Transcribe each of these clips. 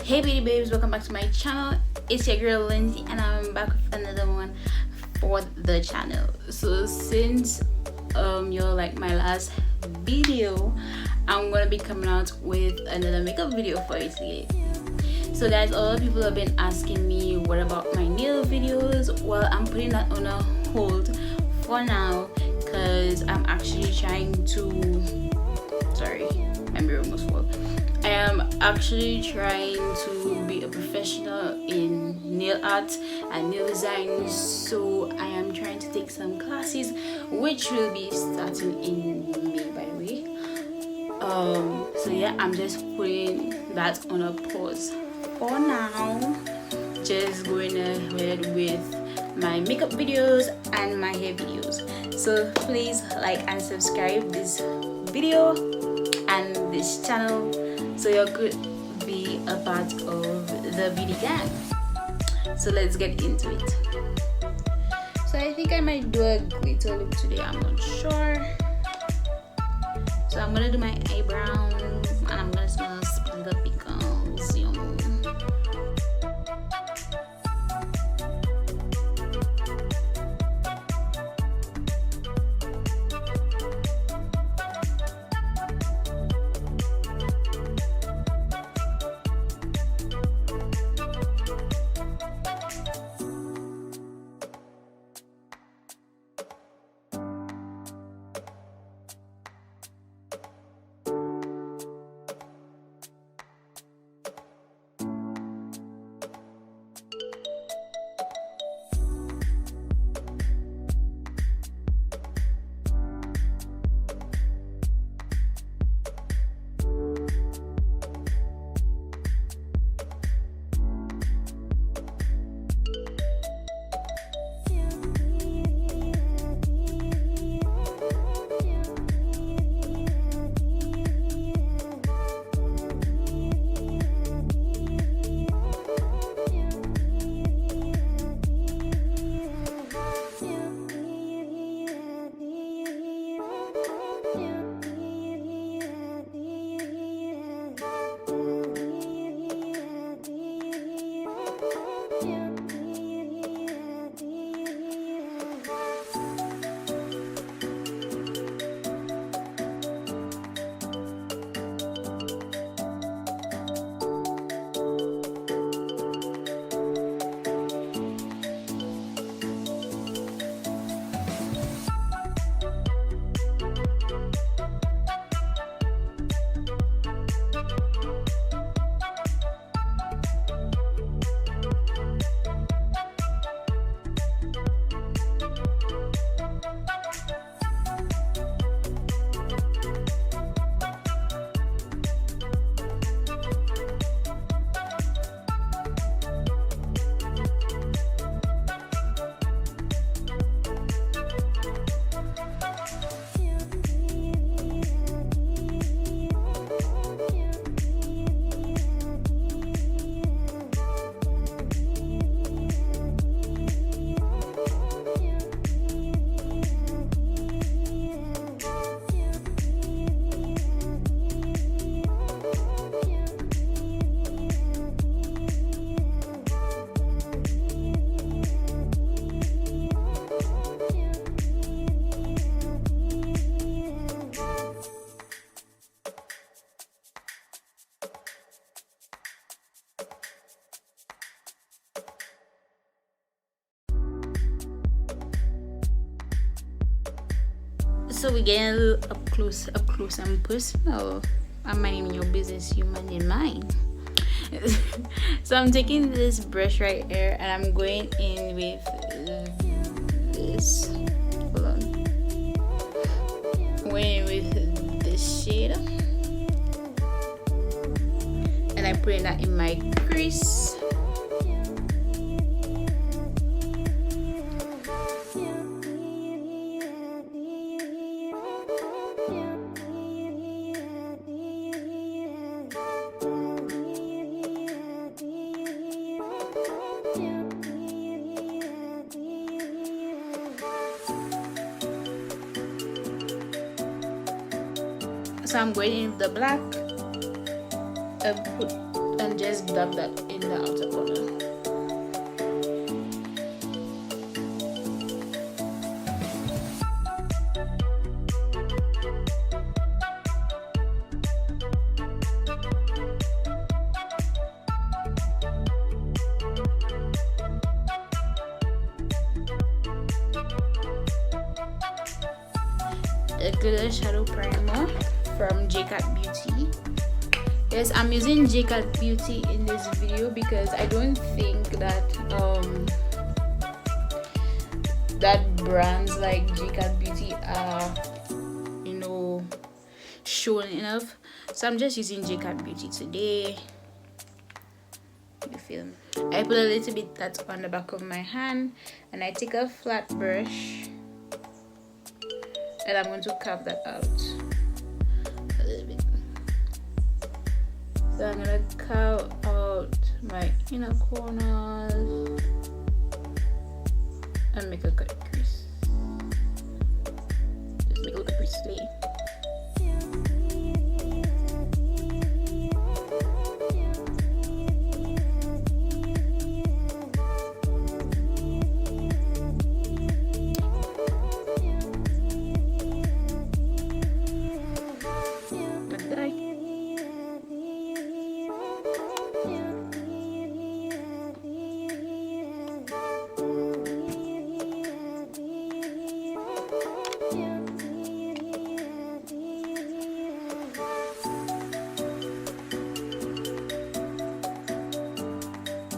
Hey beauty babes, welcome back to my channel. It's your girl Lindsay and I'm back with another one for the channel. So since you're like my last video, I'm gonna be coming out with another makeup video for you today. So guys, a lot of people have been asking me what about my nail videos. Well, I'm putting that on a hold for now because I'm actually trying to my mirror almost fall. I am actually trying to be a professional in nail art and nail design, so I am trying to take some classes which will be starting in May, by the way. So yeah, I'm just putting that on a pause for now, just going ahead with my makeup videos and my hair videos. So please like and subscribe this video and this channel so you could be a part of the beauty gang. So let's get into it. So I think I might do a glitter look today, I'm not sure. So I'm gonna do my eyebrows and I'm gonna split the pickles, you know. So we're getting a little up close and personal. I'm minding your business, you minding mine. So I'm taking this brush right here and I'm going in with this. Hold on. Going in with this shade, and I'm putting that in my crease. So I'm going in with the black and and just dab that in the outer corner. A glitter shadow primer from JCAT Beauty. Yes, I'm using JCAT Beauty in this video because I don't think that that brands like JCAT Beauty are, you know, shown enough. So I'm just using JCAT Beauty today. You feel me? I put a little bit that on the back of my hand, and I take a flat brush and I'm going to carve that out a little bit. So I'm going to carve out my inner corners and make a cut crease. Just make a little crease today.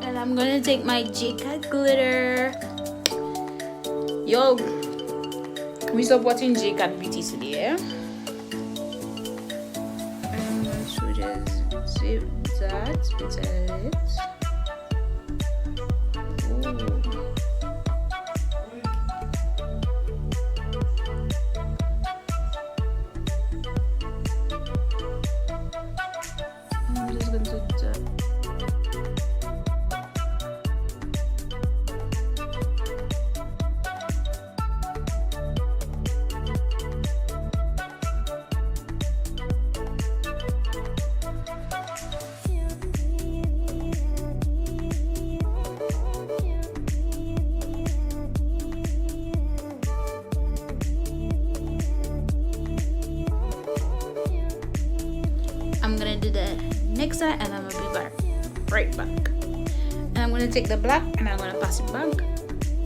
And I'm gonna take my JCAT glitter. Yo, can we stop watching JCAT Beauty today? Yeah? I'm going to just zip that with it. I'm just going to dab. I'm gonna do the next side and I'm gonna be back, right back. And I'm gonna take the black and I'm gonna pass it back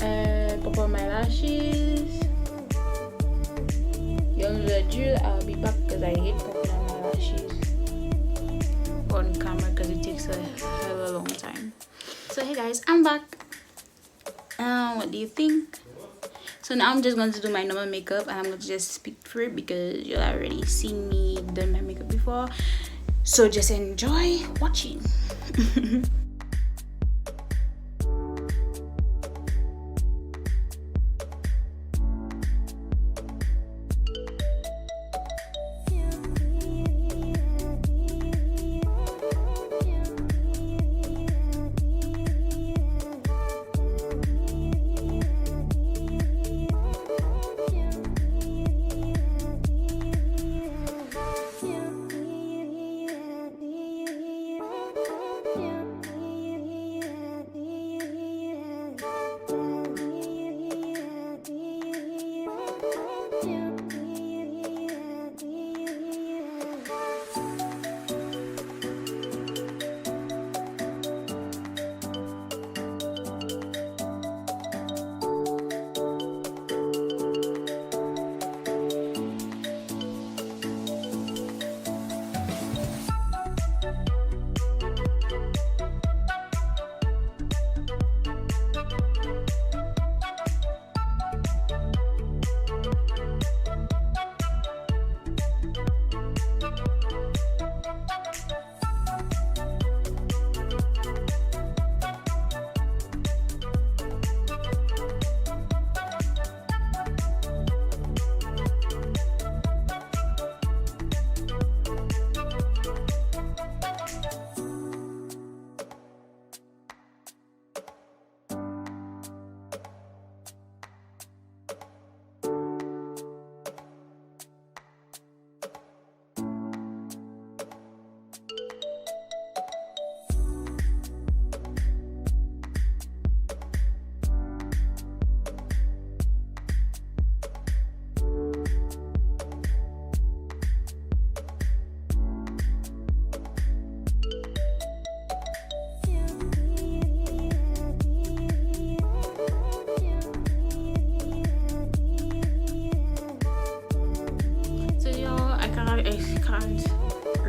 and pop on my lashes. You know the drill, I'll be back because I hate popping on my lashes on camera because it takes a hell of a long time. So hey guys, I'm back. What do you think? So now I'm just going to do my normal makeup and I'm going to just speak through it because you've already seen me do my makeup before. So just enjoy watching.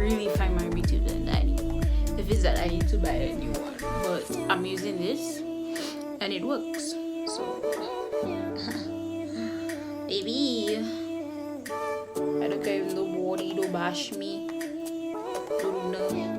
really find my beauty blender, if it's that I need to buy a new one, but I'm using this and it works. So baby, I don't care if nobody don't bash me, do nothing.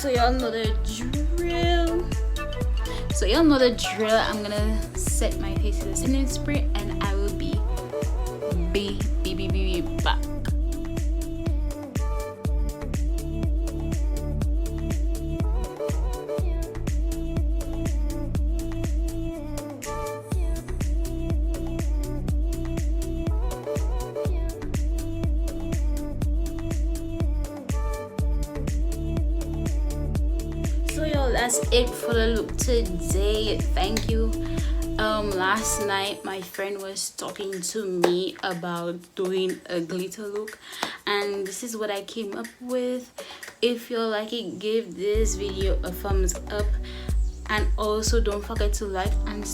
So y'all know the drill. I'm gonna set my face with a setting spray, and I will be back. So y'all, that's it for the look today. Thank you. Last night my friend was talking to me about doing a glitter look, and this is what I came up with. If you like it, give this video a thumbs up, and also don't forget to like and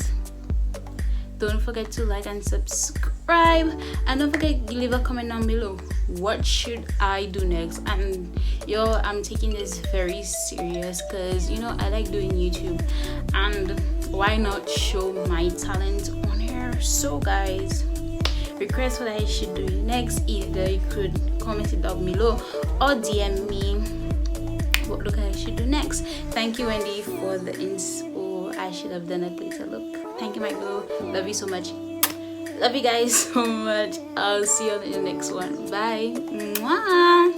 subscribe, and don't forget to leave a comment down below. What should I do next? And yo, I'm taking this very serious because you know I like doing YouTube, and why not show my talent on here? So guys, request what I should do next. Either you could comment it down below or DM me what look I should do next. Thank you, Wendy, for the inspo. I should have done a glitter look. Thank you, my girl. Love you so much. Love you guys so much. I'll see you in the next one. Bye. Mwah.